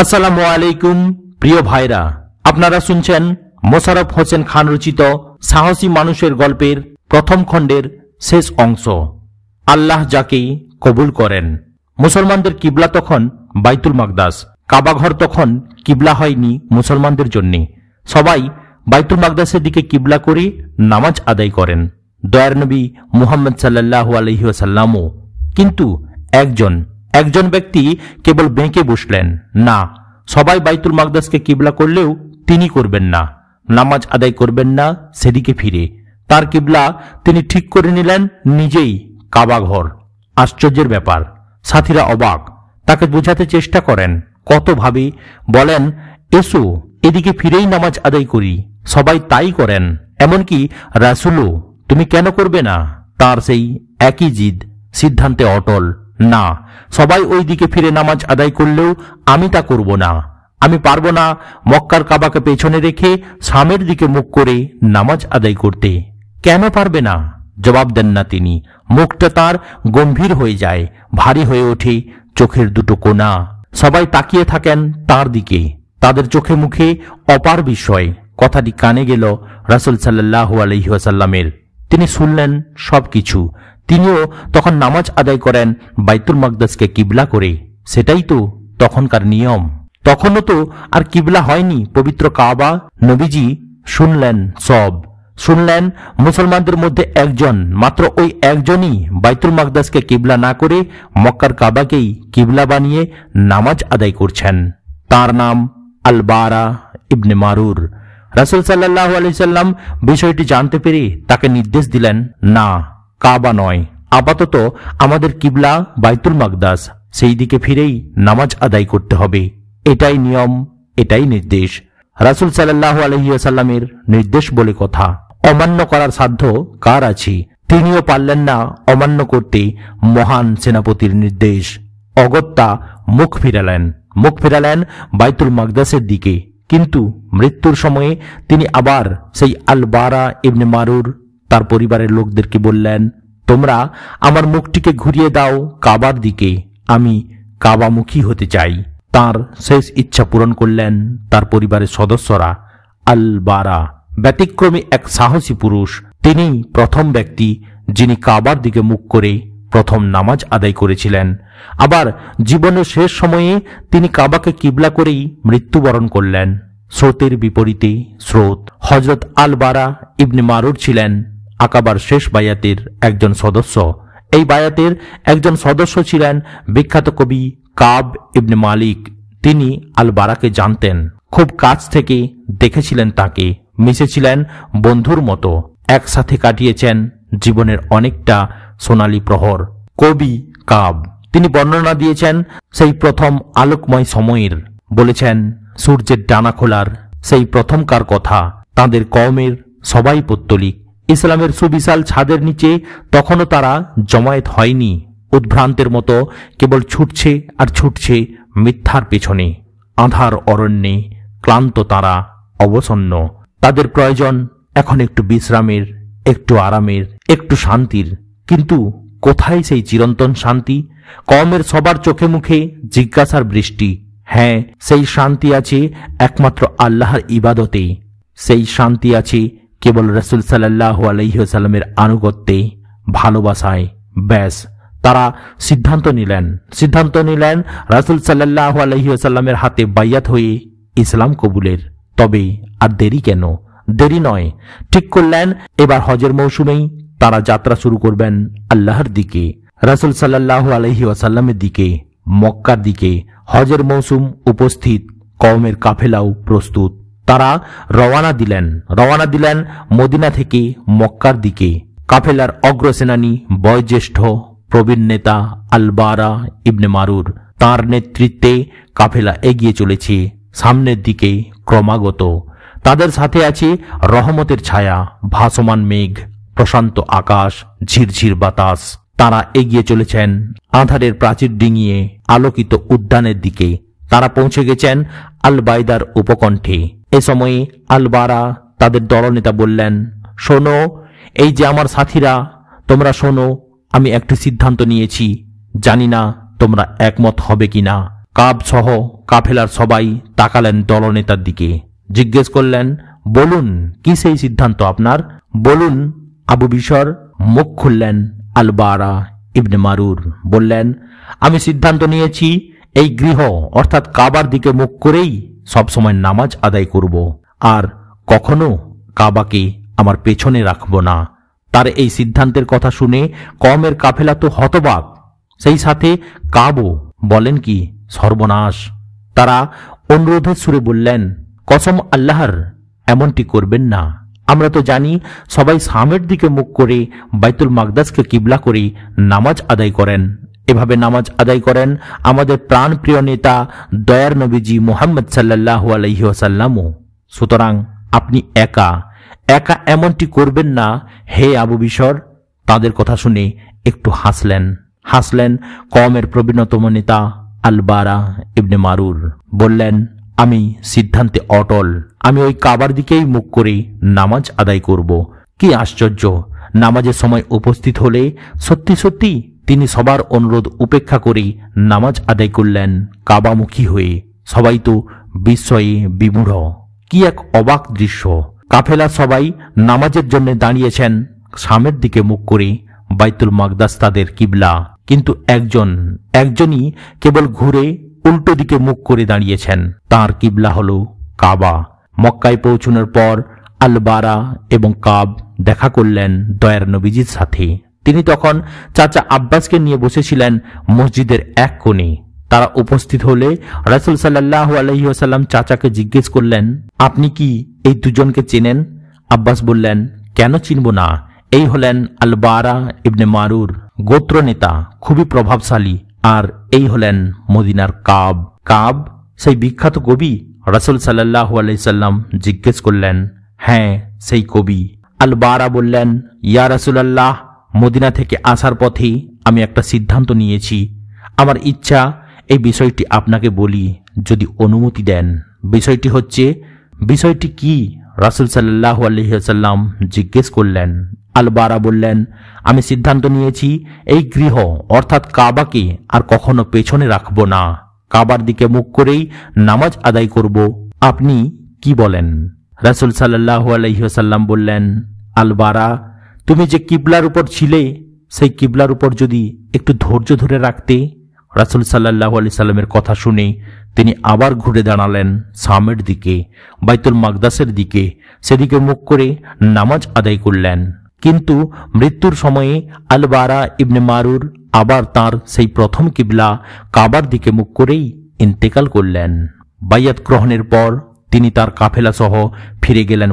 আসসালামু আলাইকুম প্রিয় ভাইরা, আপনারা শুনছেন মোশাররফ হোসেন খান রচিত সাহসী মানুষের গল্পের প্রথম খণ্ডের শেষ অংশ। আল্লাহ যাকে কবুল করেন। মুসলমানদের কিবলা তখন বাইতুল মাকদাস। কাবাঘর তখন কিবলা হয়নি মুসলমানদের জন্য। সবাই বাইতুল মাকদাসের দিকে কিবলা করে নামাজ আদায় করেন। দয়ার নবী মুহাম্মদ সাল্লাল্লাহু আলাইহি ওয়াসাল্লামও। কিন্তু একজন ব্যক্তি কেবল বেঁকে বসলেন না। সবাই বাইতুল মাকদাসকে কিবলা করলেও তিনি করবেন না, নামাজ আদায় করবেন না সেদিকে ফিরে। তার কিবলা তিনি ঠিক করে নিলেন নিজেই, কাবাঘর। আশ্চর্যের ব্যাপার। সাথীরা অবাক, তাকে বোঝাতে চেষ্টা করেন, কত ভাবে বলেন, এসো এদিকে ফিরেই নামাজ আদায় করি। সবাই তাই করেন, এমনকি রাসূলও। তুমি কেন করবে না? তার সেই একই জিদ, সিদ্ধান্তে অটল। না, সবাই ওই দিকে ফিরে নামাজ আদায় করলেও আমি তা করব না। আমি পারবো না মক্কার কাবাকে পেছনে রেখে শামের দিকে মুখ করে নামাজ আদায় করতে। কেন পারবে না? জবাব দেন না তিনি। মুখটা তার গম্ভীর হয়ে যায়, ভারী হয়ে ওঠে চোখের দুটো কোণা। সবাই তাকিয়ে থাকেন তার দিকে, তাদের চোখে মুখে অপার বিস্ময়। কথাটি কানে গেল রাসূল সাল্লাল্লাহু আলাইহি ওয়াসাল্লামের। তিনি শুনলেন সবকিছু। তিনিও তখন নামাজ আদায় করেন বাইতুল মাকদাসকে কিবলা করে। সেটাই তো তখনকার নিয়ম। তখনও তো আর কিবলা হয়নি পবিত্র কাবা। নবীজি শুনলেন সব। শুনলেন মুসলমানদের মধ্যে একজন, মাত্র ওই একজনই বাইতুল মাকদাসকে কিবলা না করে মক্কার কাবাকেই কিবলা বানিয়ে নামাজ আদায় করছেন। তার নাম আল বারা ইবনে মারুর। রাসূল সাল্লাল্লাহু আলাইহি সাল্লাম বিষয়টি জানতে পেরে তাকে নির্দেশ দিলেন, না, কাবা নয়, আপাতত আমাদের কিবলা বাইতুল মাকদাস। সেই দিকে ফিরেই নামাজ আদায় করতে হবে। এটাই নিয়ম, এটাই নির্দেশ। রাসূল সাল্লাল্লাহু আলাইহি ওয়াসাল্লামের নির্দেশ বলে কথা। অমান্য করার সাধ্য কার আছে? তিনিও পারলেন না অমান্য করতে মহান সেনাপতির নির্দেশ। অগত্যা মুখ ফিরালেন বাইতুল মাকদাসের দিকে। কিন্তু মৃত্যুর সময়ে তিনি আবার সেই আল বারা ইবনে মারুর তার পরিবারের লোকদেরকে বললেন, তোমরা আমার মুখটিকে ঘুরিয়ে দাও কাবার দিকে, আমি কাবামুখী হতে চাই। তার শেষ ইচ্ছা পূরণ করলেন তার পরিবারের সদস্যরা। আল বারা ব্যতিক্রমী এক সাহসী পুরুষ। তিনি প্রথম ব্যক্তি যিনি কাবার দিকে মুখ করে প্রথম নামাজ আদায় করেছিলেন। আবার জীবনের শেষ সময়ে তিনি কাবাকে কিবলা করেই মৃত্যুবরণ করলেন। স্রোতের বিপরীতে স্রোত। হযরত আল বারা ইবনে মারুর ছিলেন আকাবার শেষ বায়াতের একজন সদস্য। এই বায়াতের একজন সদস্য ছিলেন বিখ্যাত কবি কাব ইবনে মালিক। তিনি আল বারাকে জানতেন, খুব কাছ থেকে দেখেছিলেন তাকে, মিশেছিলেন বন্ধুর মতো, একসাথে কাটিয়েছেন জীবনের অনেকটা সোনালী প্রহর। কবি কাব তিনি বর্ণনা দিয়েছেন সেই প্রথম আলোকময় সময়ের। বলেছেন সূর্যের ডানা খোলার সেই প্রথমকার কথা। তাদের কওমের সবাই পৌত্তলিক। ইসলামের সুবিশাল ছাদের নিচে তখনও তারা জমায়েত হয়নি। উদ্ভ্রান্তের মতো কেবল ছুটছে আর ছুটছে মিথ্যার পেছনে। আঁধার অরণ্যে ক্লান্ত তারা, অবসন্ন। তাদের প্রয়োজন এখন একটু বিশ্রামের, একটু আরামের, একটু শান্তির। কিন্তু কোথায় সেই চিরন্তন শান্তি? কওমের সবার চোখে মুখে জিজ্ঞাসার বৃষ্টি। হ্যাঁ, সেই শান্তি আছে একমাত্র আল্লাহর ইবাদতে। সেই শান্তি আছে কেবল রাসূল সাল্লাল্লাহু আলাইহি ওয়াসাল্লামের আনুগত্যে, ভালোবাসায়। ব্যাস, তারা সিদ্ধান্ত নিলেন রাসূল সাল্লাল্লাহু আলাইহি ওয়াসাল্লামের হাতে বাইয়াত হয়ে ইসলাম কবুলের। তবে আর দেরি কেন? দেরি নয়, ঠিক করলেন এবার হজের মৌসুমেই তারা যাত্রা শুরু করবেন আল্লাহর দিকে, রাসূল সাল্লাল্লাহু আলাইহি ওয়াসাল্লামের দিকে, মক্কার দিকে। হজের মৌসুম উপস্থিত, কওমের কাফেলাও প্রস্তুত। তারা রওয়ানা দিলেন মদিনা থেকে মক্কার দিকে। কাফেলার অগ্রসেনানী বয়োজ্যেষ্ঠ প্রবীণ নেতা আল বারা ইবনে মারুর। তার নেতৃত্বে কাফেলা এগিয়ে চলেছে সামনের দিকে ক্রমাগত। তাদের সাথে আছে রহমতের ছায়া, ভাসমান মেঘ, প্রশান্ত আকাশ, ঝিরঝির বাতাস। তারা এগিয়ে চলেছেন আঁধারের প্রাচীর ডিঙিয়ে আলোকিত উদ্যানের দিকে। তারা পৌঁছে গেছেন আল বাইদার উপকণ্ঠে। এ সময়ে আল বারা তাদের দলনেতা বললেন, শোনো, এই যে আমার সাথীরা, তোমরা শোনো, আমি একটি সিদ্ধান্ত নিয়েছি। জানি না তোমরা একমত হবে কিনা। কাব সহ কাফেলার সবাই তাকালেন দলনেতার দিকে, জিজ্ঞেস করলেন, বলুন কি সেই সিদ্ধান্ত আপনার? বলুন। আবু বিশর মুখ খুললেন। আল বারা ইবনে মারুর বললেন, আমি সিদ্ধান্ত নিয়েছি এই গৃহ অর্থাৎ কাবার দিকে মুখ করেই সবসময় নামাজ আদায় করব, আর কখনো কাবাকে আমার পেছনে রাখব না। তার এই সিদ্ধান্তের কথা শুনে কওমের কাফেলা তো হতবাক, সেই সাথে কাবও। বলেন কি সর্বনাশ! তারা অনুরোধের সুরে বললেন, কসম আল্লাহর, এমনটি করবেন না। আমরা তো জানি সবাই শামের দিকে মুখ করে বাইতুল মাকদাসকে কিবলা করে নামাজ আদায় করেন। এভাবে নামাজ আদায় করেন আমাদের প্রাণপ্রিয় নেতা দয়ার নবীজি মুহাম্মদ সাল্লাল্লাহু আলাইহি ওয়াসাল্লামও। সুতরাং আপনি একা একা এমনটি করবেন না হে আবু বিশর। তাদের কথা শুনে একটু হাসলেন কওমের প্রবীণতম নেতা আল বারা ইবনে মারুর। বললেন, আমি সিদ্ধান্তে অটল। আমি ওই কাবার দিকেই মুখ করে নামাজ আদায় করব। কি আশ্চর্য! নামাজের সময় উপস্থিত হলে সত্যি সত্যি তিনি সবার অনুরোধ উপেক্ষা করে নামাজ আদায় করলেন কাবামুখী হয়ে। সবাই তো বিস্ময়ে বিমূঢ়। কি এক অবাক দৃশ্য! কাফেলা সবাই নামাজের জন্য দাঁড়িয়েছেন শামের দিকে মুখ করে, বাইতুল মাকদাস তাদের কিবলা। কিন্তু একজনই কেবল ঘুরে উল্টো দিকে মুখ করে দাঁড়িয়েছেন, তার কিবলা হলো কাবা। মক্কায় পৌঁছানোর পর আল বারা এবং কাব দেখা করলেন দয়ার নবীজির সাথে। তিনি তখন চাচা আব্বাসকে নিয়ে বসেছিলেন মসজিদের এক কোণে। তারা উপস্থিত হলে রাসূল সাল্লাল্লাহু আলাইহি ওয়াসাল্লাম চাচাকে জিজ্ঞেস করলেন, আপনি কি এই দুজনকে চেনেন? আব্বাস বললেন, কেন চিনব না? এই হলেন আল বারা ইবনে মারুর, গোত্র নেতা, খুবই প্রভাবশালী। আর এই হলেন মদিনার কাব, সেই বিখ্যাত কবি। রাসূল সাল্লাল্লাহু আলাইহি সাল্লাম জিজ্ঞেস করলেন, হ্যাঁ সেই কবি। আল বারা বললেন, ইয়া রাসূলুল্লাহ, মদিনা থেকে আসার পথে আমি একটা সিদ্ধান্ত নিয়েছি। আমার ইচ্ছা এই বিষয়টি আপনাকে বলি, যদি অনুমতি দেন। বিষয়টি কি? রাসূল সাল্লাল্লাহু আলাইহি ওয়াসাল্লাম জিজ্ঞেস করলেন। আল বারা বললেন, আমি সিদ্ধান্ত নিয়েছি এই গৃহ অর্থাৎ কাবাকে আর কখনো পেছনে রাখব না, কাবার দিকে মুখ করেই নামাজ আদায় করব। আপনি কি বলেন? রাসূল সাল্লাল্লাহু আলাইহি ওয়াসাল্লাম বললেন, আল বারা, তুমি যে কিবলার উপর ছিলে সেই কিবলার উপর যদি একটু ধৈর্য ধরে রাখতে। রাসূল সাল্লাল্লাহু আলাইহি সাল্লামের কথা শুনে তিনি আবার ঘুরে দাঁড়ালেন শামের দিকে, বাইতুল মাকদাসের দিকে। সেদিকে মুখ করে নামাজ আদায় করলেন। কিন্তু মৃত্যুর সময়ে আল বারা ইবনে মারুর আবার তার সেই প্রথম কিবলা কাবার দিকে মুখ করেই ইন্তেকাল করলেন। বাইয়াত গ্রহণের পর তিনি তার কাফেলা সহ ফিরে গেলেন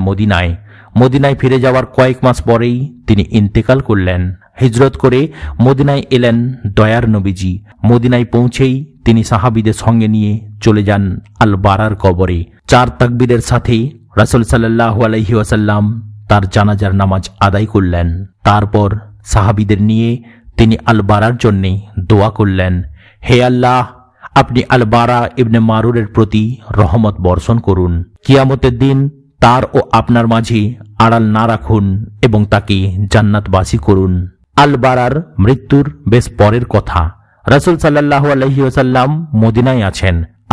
মদিনায় ফিরে যাওয়ার কয়েক মাস পরেই তিনি ইন্তেকাল করলেন। হিজরত করে মদিনায় এলেন দয়ার নবীজি। মদিনায় পৌঁছেই তিনি সাহাবীদের সঙ্গে নিয়ে চলে যান আল বারার কবরে। 4 তাকবীরের সাথে রাসূল সাল্লাল্লাহু আলাইহি ওয়াসাল্লাম তার জানাজার নামাজ আদায় করলেন। তারপর সাহাবীদের নিয়ে তিনি আল বারার জন্য দোয়া করলেন, হে আল্লাহ, আপনি আল বারা ইবনে মারুরের প্রতি রহমত বর্ষণ করুন। কিয়ামতের দিন তার ও আপনার মাঝে আড়াল না রাখুন এবং তাকে জান্নাতবাসী করুন। আল বারার মৃত্যুর বেশ পরের কথা। রাসূল সাল্লাল্লাহু আলাইহি ওয়াসাল্লাম মদিনায়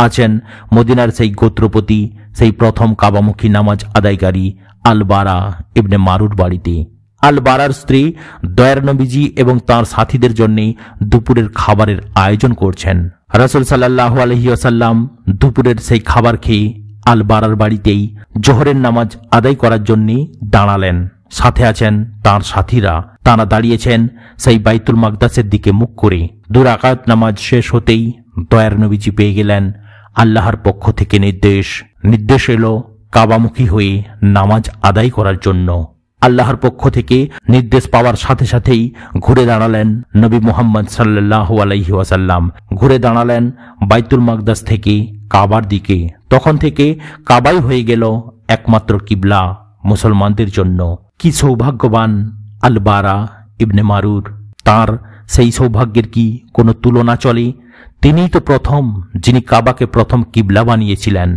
আছেন মদিনার সেই গোত্রপতি, সেই প্রথম কাবামুখী নামাজ আদায়কারী আল বারা ইবনে মারুর বাড়িতে। আল বারার স্ত্রী দয়ার নবীজি এবং তার সাথীদের জন্য দুপুরের খাবারের আয়োজন করছেন। রাসূল সাল্লাল্লাহু আলাইহি ওয়াসাল্লাম দুপুরের সেই খাবার খেয়ে আল বারার বাড়িতেই জোহরের নামাজ আদায় করার জন্য দাঁড়ালেন। সাথে আছেন তার সাথীরা। তারা দাঁড়িয়েছেন সেই বাইতুল মাকদাসের দিকে মুখ করে। 2 রাকাত নামাজ শেষ হতেই দয়ার নবীজি পেয়ে গেলেন আল্লাহর পক্ষ থেকে নির্দেশ এলো কাবামুখী হয়ে নামাজ আদায় করার জন্য। আল্লাহর পক্ষ থেকে নির্দেশ পাওয়ার সাথে সাথেই ঘুরে দাঁড়ালেন নবী মুহাম্মদ সাল্লাল্লাহু আলাইহি ওয়াসাল্লাম। ঘুরে দাঁড়ালেন বাইতুল মাকদাস থেকে কাবার দিকে। তখন থেকে কাবাই হয়ে গেল একমাত্র কিবলা মুসলমানদের জন্য। কি সৌভাগ্যবান আল বারা ইবনে মারুর! তার সেই সৌভাগ্যের কি কোনো তুলনা চলে? তিনিই তো প্রথম যিনি কাবাকে প্রথম কিবলা বানিয়েছিলেন।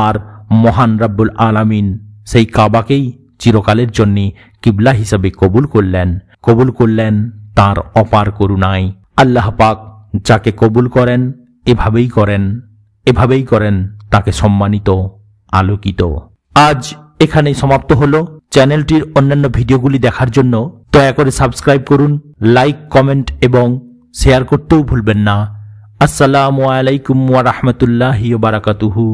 আর মহান রাব্বুল আলামিন সেই কাবাকেই চিরকালের জন্য কিবলা হিসাবে কবুল করলেন তার অপার করুণায়। আল্লাহ পাক যাকে কবুল করেন এভাবেই করেন তাকে সম্মানিত, আলোকিত। আজ এখানেই সমাপ্ত হলো। চ্যানেলটির অন্যান্য ভিডিওগুলি দেখার জন্য দয়া করে সাবস্ক্রাইব করুন, লাইক, কমেন্ট এবং শেয়ার করতেও ভুলবেন না। আসসালামু আলাইকুম ওয়া রাহমাতুল্লাহি ওয়া বারাকাতুহু।